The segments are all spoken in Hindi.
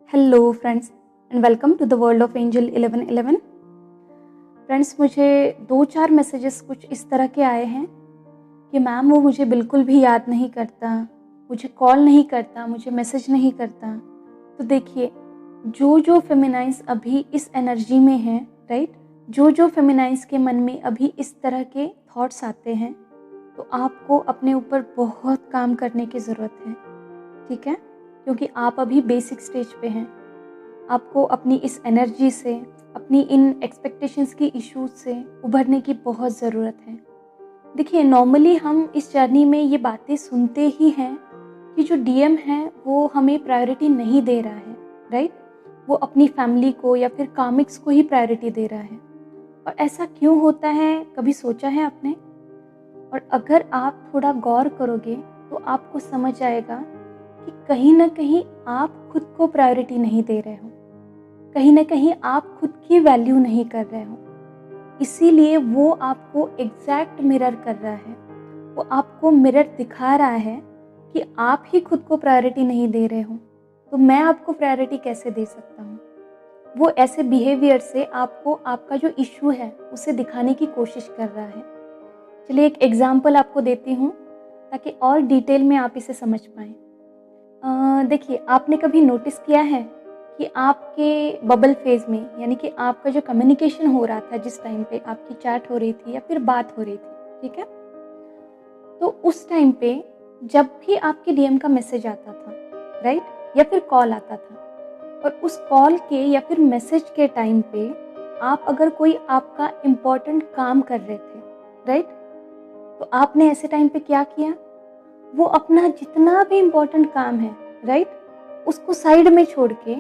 Hello friends and welcome to the world of angel 1111। Friends, मुझे 2-4 मैसेजेस कुछ इस तरह के आए हैं कि मैम वो मुझे बिल्कुल भी याद नहीं करता, मुझे कॉल नहीं करता, मुझे मैसेज नहीं करता। तो देखिए, जो फेमिनाइंस अभी इस एनर्जी में हैं, राइट, जो फेमिनाइंस के मन में अभी इस तरह के थॉट्स आते हैं, तो आपको अपने ऊपर बहुत काम करने की ज़रूरत है, ठीक है? क्योंकि आप अभी बेसिक स्टेज पे हैं। आपको अपनी इस एनर्जी से, अपनी इन एक्सपेक्टेशंस की इश्यूज से उभरने की बहुत ज़रूरत है। देखिए, नॉर्मली हम इस जर्नी में ये बातें सुनते ही हैं कि जो डीएम है वो हमें प्रायोरिटी नहीं दे रहा है, राइट? वो अपनी फैमिली को या फिर कार्मिक्स को ही प्रायोरिटी दे रहा है। और ऐसा क्यों होता है, कभी सोचा है आपने? और अगर आप थोड़ा गौर करोगे तो आपको समझ आएगा कि कहीं ना कहीं आप खुद को प्रायोरिटी नहीं दे रहे हो, कहीं ना कहीं आप खुद की वैल्यू नहीं कर रहे हो। इसीलिए वो आपको एग्जैक्ट मिरर कर रहा है, वो आपको मिरर दिखा रहा है कि आप ही खुद को प्रायोरिटी नहीं दे रहे हो, तो मैं आपको प्रायोरिटी कैसे दे सकता हूँ। वो ऐसे बिहेवियर से आपको आपका जो इशू है उसे दिखाने की कोशिश कर रहा है। चलिए एक एग्जाम्पल आपको देती हूँ ताकि और डिटेल में आप इसे समझ पाएँ। देखिए, आपने कभी नोटिस किया है कि आपके बबल फेज़ में, यानी कि आपका जो कम्युनिकेशन हो रहा था, जिस टाइम पे आपकी चैट हो रही थी या फिर बात हो रही थी, ठीक है? तो उस टाइम पे जब भी आपके डीएम का मैसेज आता था, राइट? या फिर कॉल आता था, और उस कॉल के या फिर मैसेज के टाइम पे आप अगर कोई आपका इम्पोर्टेंट काम कर रहे थे, राइट? तो आपने ऐसे टाइम पे क्या किया? वो अपना जितना भी इम्पोर्टेंट काम है, राइट, उसको साइड में छोड़ के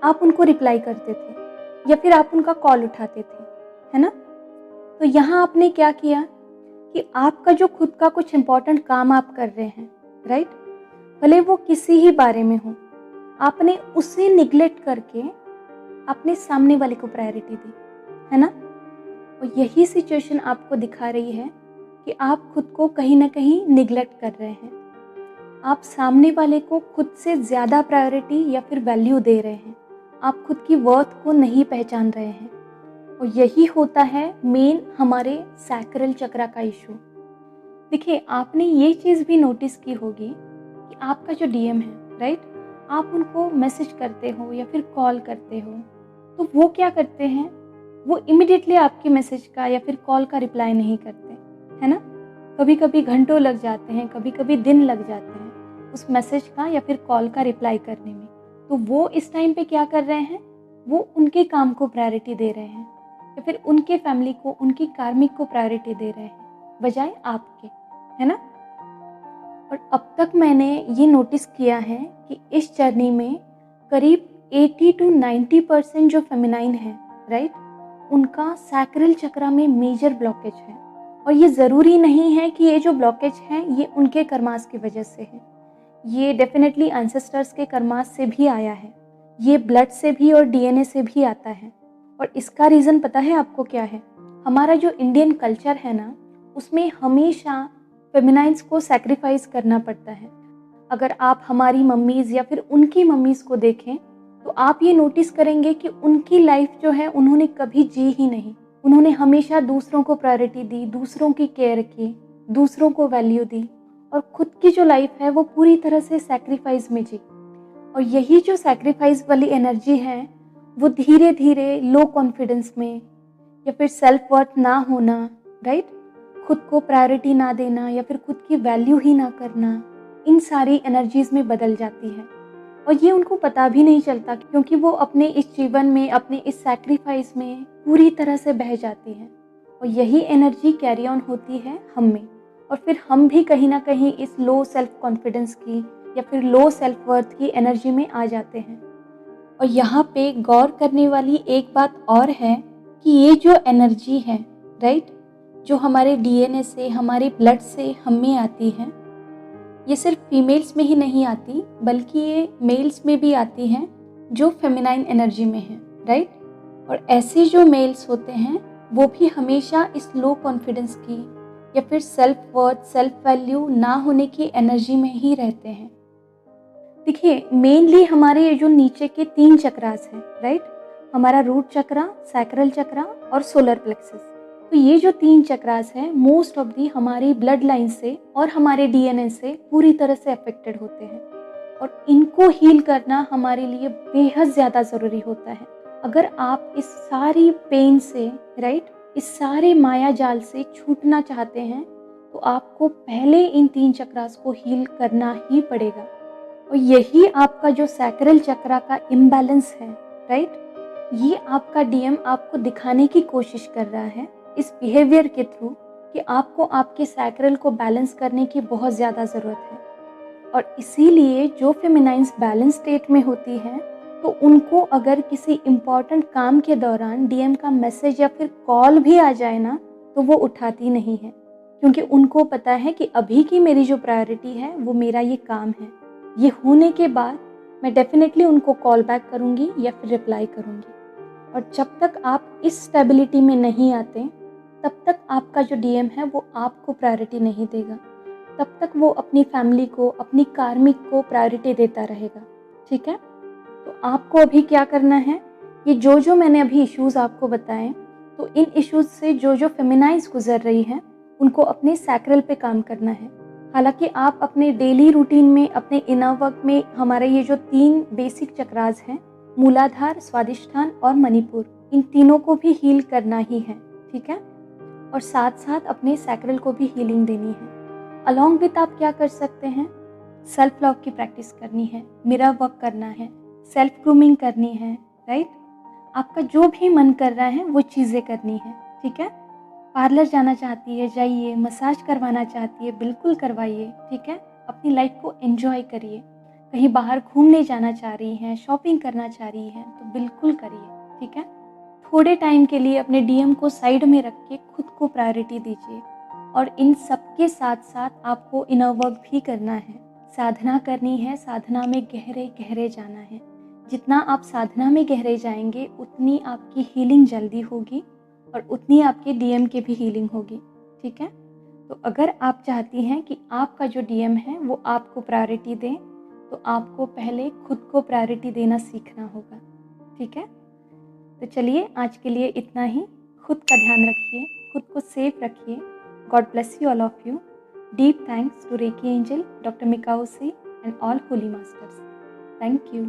आप उनको रिप्लाई करते थे या फिर आप उनका कॉल उठाते थे, है ना? तो यहाँ आपने क्या किया कि आपका जो खुद का कुछ इम्पोर्टेंट काम आप कर रहे हैं, राइट, भले वो किसी ही बारे में हो, आपने उसे निगलेक्ट करके अपने सामने वाले को प्रायोरिटी दी, है ना? और यही सिचुएशन आपको दिखा रही है कि आप खुद को कहीं ना कहीं निगलेक्ट कर रहे हैं। आप सामने वाले को खुद से ज़्यादा प्रायोरिटी या फिर वैल्यू दे रहे हैं। आप खुद की वर्थ को नहीं पहचान रहे हैं। और यही होता है मेन हमारे सैक्रल चक्रा का इशू। देखिए, आपने ये चीज़ भी नोटिस की होगी कि आपका जो डीएम है, राइट, आप उनको मैसेज करते हो या फिर कॉल करते हो, तो वो क्या करते हैं? वो इमिडिएटली आपके मैसेज का या फिर कॉल का रिप्लाई नहीं करते, है ना? कभी कभी घंटों लग जाते हैं, कभी कभी दिन लग जाते हैं उस मैसेज का या फिर कॉल का रिप्लाई करने में। तो वो इस टाइम पे क्या कर रहे हैं? वो उनके काम को प्रायोरिटी दे रहे हैं या फिर उनके फैमिली को, उनकी कार्मिक को प्रायोरिटी दे रहे हैं बजाय आपके, है ना? और अब तक मैंने ये नोटिस किया है कि इस जर्नी में करीब 80 to 90% जो फेमिनाइन है, राइट, उनका सैक्रल चक्रा में मेजर ब्लॉकेज है। और ये ज़रूरी नहीं है कि ये जो ब्लॉकेज है ये उनके कर्मास की वजह से है। ये डेफिनेटली एंसेस्टर्स के कर्मास से भी आया है, ये ब्लड से भी और डीएनए से भी आता है। और इसका रीज़न पता है आपको क्या है? हमारा जो इंडियन कल्चर है ना, उसमें हमेशा फेमिनाइन्स को सैक्रिफाइस करना पड़ता है। अगर आप हमारी मम्मीज़ या फिर उनकी मम्मीज़ को देखें तो आप ये नोटिस करेंगे कि उनकी लाइफ जो है उन्होंने कभी जी ही नहीं। उन्होंने हमेशा दूसरों को प्रायोरिटी दी, दूसरों की केयर की, दूसरों को वैल्यू दी, और खुद की जो लाइफ है वो पूरी तरह से सैक्रिफाइस में जी। और यही जो सैक्रिफाइस वाली एनर्जी है वो धीरे धीरे लो कॉन्फिडेंस में या फिर सेल्फ वर्थ ना होना, राइट, खुद को प्रायोरिटी ना देना या फिर खुद की वैल्यू ही ना करना, इन सारी एनर्जीज में बदल जाती है। और ये उनको पता भी नहीं चलता क्योंकि वो अपने इस जीवन में, अपने इस सैक्रिफाइस में पूरी तरह से बह जाती है। और यही एनर्जी कैरी ऑन होती है हम में, और फिर हम भी कहीं ना कहीं इस लो सेल्फ कॉन्फिडेंस की या फिर लो सेल्फ वर्थ की एनर्जी में आ जाते हैं। और यहाँ पे गौर करने वाली एक बात और है कि ये जो एनर्जी है, राइट, जो हमारे डीएनए से, हमारे ब्लड से हम में आती है, ये सिर्फ फीमेल्स में ही नहीं आती बल्कि ये मेल्स में भी आती हैं जो फेमिनाइन एनर्जी में है, राइट। और ऐसे जो मेल्स होते हैं वो भी हमेशा इस लो कॉन्फिडेंस की या फिर सेल्फ वर्थ, सेल्फ वैल्यू ना होने की एनर्जी में ही रहते हैं। देखिए, मेनली हमारे ये जो नीचे के 3 चक्रास हैं, राइट? हमारा रूट चक्रा, सैक्रल चक्रा और सोलर प्लेक्सस। तो ये जो 3 चक्रास हैं, मोस्ट ऑफ दी हमारी ब्लड लाइन से और हमारे डीएनए से पूरी तरह से अफेक्टेड होते हैं और इनको हील करना हमारे लिए बेहद ज़्यादा ज़रूरी होता है। अगर आप इस सारी पेन से, राइट, इस सारे माया जाल से छूटना चाहते हैं, तो आपको पहले इन 3 चक्रास को हील करना ही पड़ेगा। और यही आपका जो सैक्रल चक्रा का इम्बैलेंस है, राइट, ये आपका डीएम आपको दिखाने की कोशिश कर रहा है इस बिहेवियर के थ्रू कि आपको आपके सैक्रल को बैलेंस करने की बहुत ज़्यादा ज़रूरत है। और इसीलिए जो फेमिनाइन्स बैलेंस स्टेट में होती हैं, तो उनको अगर किसी इम्पॉर्टेंट काम के दौरान डीएम का मैसेज या फिर कॉल भी आ जाए ना, तो वो उठाती नहीं है, क्योंकि उनको पता है कि अभी की मेरी जो प्रायोरिटी है वो मेरा ये काम है। ये होने के बाद मैं डेफिनेटली उनको कॉल बैक करूँगी या फिर रिप्लाई करूँगी। और जब तक आप इस स्टेबिलिटी में नहीं आते, तब तक आपका जो डीएम है वो आपको प्रायोरिटी नहीं देगा। तब तक वो अपनी फैमिली को, अपनी कार्मिक को प्रायोरिटी देता रहेगा। ठीक है? तो आपको अभी क्या करना है, ये जो मैंने अभी इश्यूज़ आपको बताए, तो इन इश्यूज़ से जो फेमिनाइज़ गुजर रही हैं, उनको अपने सैक्रल पे काम करना है। हालाँकि आप अपने डेली रूटीन में, अपने इनर वर्क में हमारे ये जो 3 बेसिक चक्रास हैं, मूलाधार, स्वादिष्ठान और मणिपुर, इन तीनों को भी हील करना ही है। ठीक है? और साथ-साथ अपने सैक्रल को भी हीलिंग देनी है। अलॉन्ग विथ आप क्या कर सकते हैं, सेल्फ लव की प्रैक्टिस करनी है, मिरर वर्क करना है, सेल्फ ग्रूमिंग करनी है, राइट? आपका जो भी मन कर रहा है वो चीज़ें करनी है। ठीक है? पार्लर जाना चाहती है, जाइए। मसाज करवाना चाहती है, बिल्कुल करवाइए। ठीक है? अपनी लाइफ को एंजॉय करिए। कहीं बाहर घूमने जाना चाह रही हैं, शॉपिंग करना चाह रही हैं, तो बिल्कुल करिए। ठीक है? थोड़े टाइम के लिए अपने डीएम को साइड में रख के खुद को प्रायोरिटी दीजिए। और इन सब के साथ-साथ आपको इनर वर्क भी करना है, साधना करनी है, साधना में गहरे-गहरे जाना है। जितना आप साधना में गहरे जाएँगे, उतनी आपकी हीलिंग जल्दी होगी और उतनी आपके डीएम की भी हीलिंग होगी। ठीक है? तो अगर आप चाहती हैं कि आपका जो डीएम है वो आपको प्रायोरिटी दे, तो आपको पहले खुद को प्रायोरिटी देना सीखना होगा। ठीक है? तो चलिए, आज के लिए इतना ही। खुद का ध्यान रखिए, खुद को सेफ रखिए। God bless you all of you. Deep thanks to reiki angel, doctor Mikao C and all holy masters. Thank you.